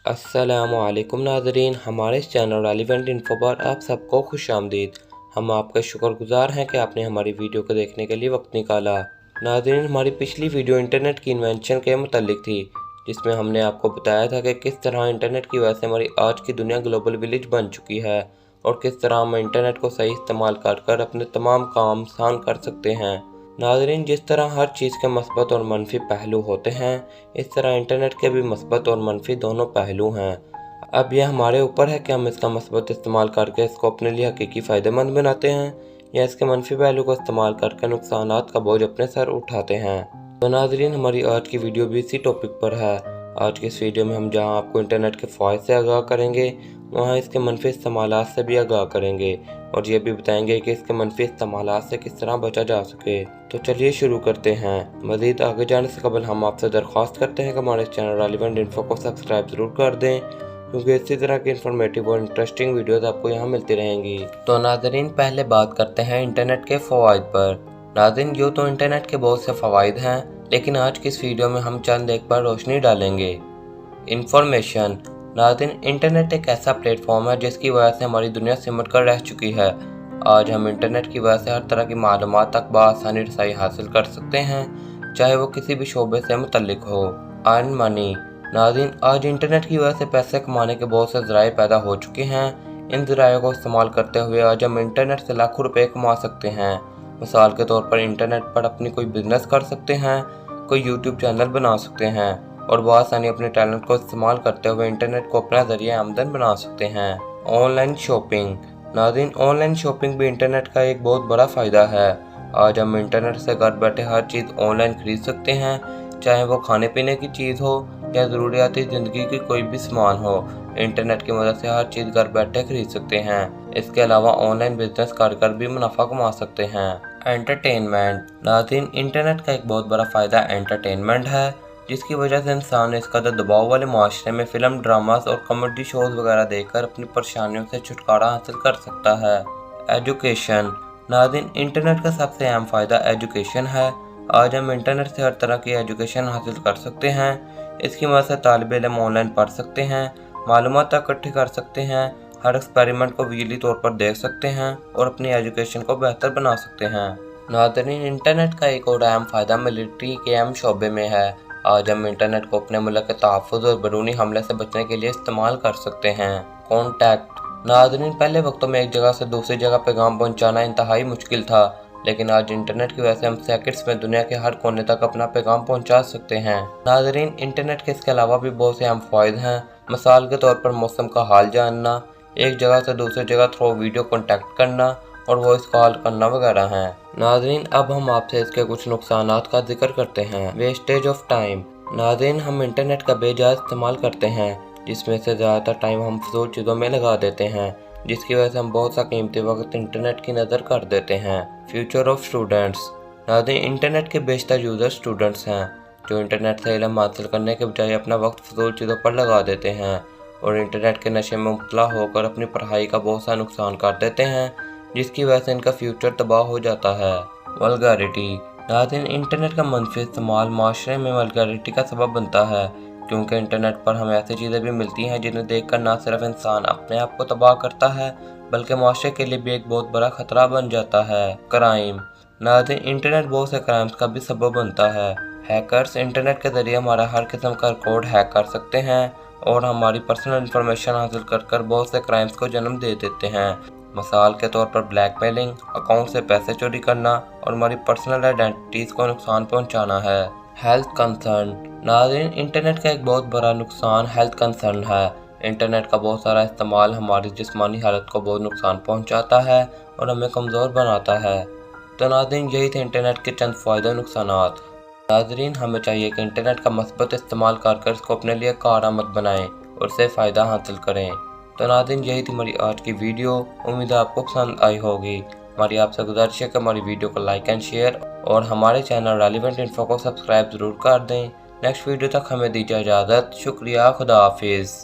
अस्सलाम वालेकुम नाज़रीन, हमारे इस चैनल रेलिवेंट इन्फो पर आप सबको खुश आमदीद। हम आपके शुक्रगुजार हैं कि आपने हमारी वीडियो को देखने के लिए वक्त निकाला। नाज़रीन, हमारी पिछली वीडियो इंटरनेट की इन्वेंशन के मुतालिक थी, जिसमें हमने आपको बताया था कि किस तरह इंटरनेट की वजह से हमारी आज की दुनिया ग्लोबल विलेज बन चुकी है और किस तरह हम इंटरनेट को सही इस्तेमाल कर अपने तमाम काम आसान कर सकते हैं। नाज़रीन, जिस तरह हर चीज़ के मस्बत और मनफी पहलू होते हैं, इस तरह इंटरनेट के भी मस्बत और मनफी दोनों पहलू हैं। अब यह हमारे ऊपर है कि हम इसका मस्बत इस्तेमाल करके इसको अपने लिए हकीकी फ़ायदेमंद बनाते हैं या इसके मनफी पहलू को इस्तेमाल करके नुकसानात का बोझ अपने सर उठाते हैं। तो नाज़रीन, हमारी आज की वीडियो भी इसी टॉपिक पर है। आज की इस वीडियो में हम जहां आपको इंटरनेट के फ़ायदे से आगाह करेंगे, वहां इसके मनफी इस्तेमालात से भी आगाह करेंगे और ये भी बताएंगे कि इसके मनफी इस्तेमालात से किस तरह बचा जा सके। तो चलिए शुरू करते हैं। मज़ीद आगे जाने से कबल हम आपसे दरख्वास्त करते हैं कि हमारे चैनल रेलिवेंट इन्फो को सब्सक्राइब ज़रूर कर दें, क्योंकि इसी तरह की इन्फॉर्मेटिव और इंटरेस्टिंग वीडियोज़ आपको यहाँ मिलती रहेंगी। तो नाज़रीन, पहले बात करते हैं इंटरनेट के फ़वाइद पर। नाज़रीन, यूँ तो इंटरनेट के बहुत से फ़वाइद हैं, लेकिन आज की इस वीडियो में हम चंद एक पर रोशनी डालेंगे। इंफॉर्मेशन। नाज़रीन, इंटरनेट एक ऐसा प्लेटफॉर्म है जिसकी वजह से हमारी दुनिया सिमट कर रह चुकी है। आज हम इंटरनेट की वजह से हर तरह की मालूमात तक बआसानी रसाई हासिल कर सकते हैं, चाहे वो किसी भी शोबे से मुतल्लिक हो। Earn money. नाज़रीन, आज इंटरनेट की वजह से पैसे कमाने के बहुत से ज़राए पैदा हो चुके हैं। इन ज़राए को इस्तेमाल करते हुए आज हम इंटरनेट से लाखों रुपए कमा सकते हैं। मिसाल के तौर पर इंटरनेट पर अपनी कोई बिजनेस कर सकते हैं, कोई यूट्यूब चैनल बना सकते हैं और बआसानी अपने टैलेंट को इस्तेमाल करते हुए इंटरनेट को अपना ज़रिया आमदन बना सकते हैं। Online shopping. नाज़रीन, ऑनलाइन शॉपिंग भी इंटरनेट का एक बहुत बड़ा फ़ायदा है। आज हम इंटरनेट से घर बैठे हर चीज़ ऑनलाइन खरीद सकते हैं, चाहे वो खाने पीने की चीज़ हो या ज़रूरियाती ज़िंदगी की कोई भी सामान हो। इंटरनेट की मदद से हर चीज़ घर बैठे खरीद सकते हैं। इसके अलावा ऑनलाइन बिजनेस कर भी मुनाफा कमा सकते हैं। एंटरटेनमेंट। नाज़रीन, इंटरनेट का एक बहुत बड़ा फ़ायदा एंटरटेनमेंट है, जिसकी वजह से इंसान इस कदर दबाव वाले माशरे में फ़िल्म, ड्रामास और कॉमेडी शोज़ वगैरह देखकर अपनी परेशानियों से छुटकारा हासिल कर सकता है। एजुकेशन। नाज़रीन, इंटरनेट का सबसे अहम फ़ायदा एजुकेशन है। आज हम इंटरनेट से हर तरह की एजुकेशन हासिल कर सकते हैं। इसकी मदद से तालिब इल्म ऑनलाइन पढ़ सकते हैं, मालूमात इकट्ठी कर सकते हैं, हर एक्सपेरिमेंट को विजुअली तौर पर देख सकते हैं और अपनी एजुकेशन को बेहतर बना सकते हैं। नाज़रीन, इंटरनेट का एक और अहम फ़ायदा मिलिट्री के अहम शोबे में है। आज हम इंटरनेट को अपने मुल्क के तहफ़्फ़ुज़ और बैरूनी हमले से बचने के लिए इस्तेमाल कर सकते हैं। कॉन्टैक्ट। नाज़रीन, पहले वक्तों में एक जगह से दूसरी जगह पैगाम पहुंचाना इंतहाई मुश्किल था, लेकिन आज इंटरनेट की वजह से हम सेकंड्स में दुनिया के हर कोने तक अपना पैगाम पहुंचा सकते हैं। नाज़रीन, इंटरनेट के इसके अलावा भी बहुत से अहम फ़ायदे हैं। मिसाल के तौर पर मौसम का हाल जानना, एक जगह से दूसरी जगह थ्रू वीडियो कॉन्टैक्ट करना और वॉइस कॉल करना वगैरह हैं। नाज़रीन, अब हम आपसे इसके कुछ नुकसानात का जिक्र करते हैं। Wastage of time. नाज़रीन, हम इंटरनेट का बेजा इस्तेमाल करते हैं, जिसमें से ज़्यादातर टाइम हम फजूल चीज़ों में लगा देते हैं, जिसकी वजह से हम बहुत सा कीमती वक्त इंटरनेट की नज़र कर देते हैं। Future of students. नाज़रीन, इंटरनेट के बेशतर यूज़र स्टूडेंट्स हैं, जो इंटरनेट से इल्म हासिल करने के बजाय अपना वक्त फजूल चीज़ों पर लगा देते हैं और इंटरनेट के नशे में मुब्तला होकर अपनी पढ़ाई का बहुत सा नुकसान कर देते हैं, जिसकी वजह से इनका फ्यूचर तबाह हो जाता है। वल्गैरिटी। नाज़रीन, इंटरनेट का मनफी इस्तेमाल माशरे में वल्गैरिटी का सबब बनता है, क्योंकि इंटरनेट पर हमें ऐसी चीज़ें भी मिलती हैं जिन्हें देखकर ना सिर्फ इंसान अपने आप को तबाह करता है, बल्कि माशरे के लिए भी एक बहुत बड़ा खतरा बन जाता है। क्राइम। नाज़रीन, इंटरनेट बहुत से क्राइम्स का भी सबब बनता है। हैकर्स इंटरनेट के ज़रिए हमारा हर किस्म का कोड हैक कर सकते हैं और हमारी पर्सनल इंफॉर्मेशन हासिल कर बहुत से क्राइम्स को जन्म दे देते हैं। मिसाल के तौर पर ब्लैकमेलिंग, अकाउंट से पैसे चोरी करना और हमारी पर्सनल आइडेंटिटीज़ को नुकसान पहुंचाना है। Health concern. नाज़रीन, इंटरनेट का एक बहुत बड़ा नुकसान हेल्थ कंसर्न है। इंटरनेट का बहुत सारा इस्तेमाल हमारी जिस्मानी हालत को बहुत नुकसान पहुंचाता है और हमें कमज़ोर बनाता है। तो नाज़रीन, यही थे इंटरनेट के चंद फ़ायदे और नुकसानात। नाज़रीन, हमें चाहिए कि इंटरनेट का मस्बत इस्तेमाल कर इसको अपने लिए कारआमद बनाएं और इससे फ़ायदा हासिल करें। तो नाज़रीन, यही थी हमारी आज की वीडियो। उम्मीद है आपको पसंद आई होगी। हमारी आपसे गुजारिश है कि हमारी वीडियो को लाइक एंड शेयर और हमारे चैनल रेलिवेंट इन्फो को सब्सक्राइब ज़रूर कर दें। नेक्स्ट वीडियो तक हमें दीजिए इजाज़त। शुक्रिया। खुदा हाफिज़।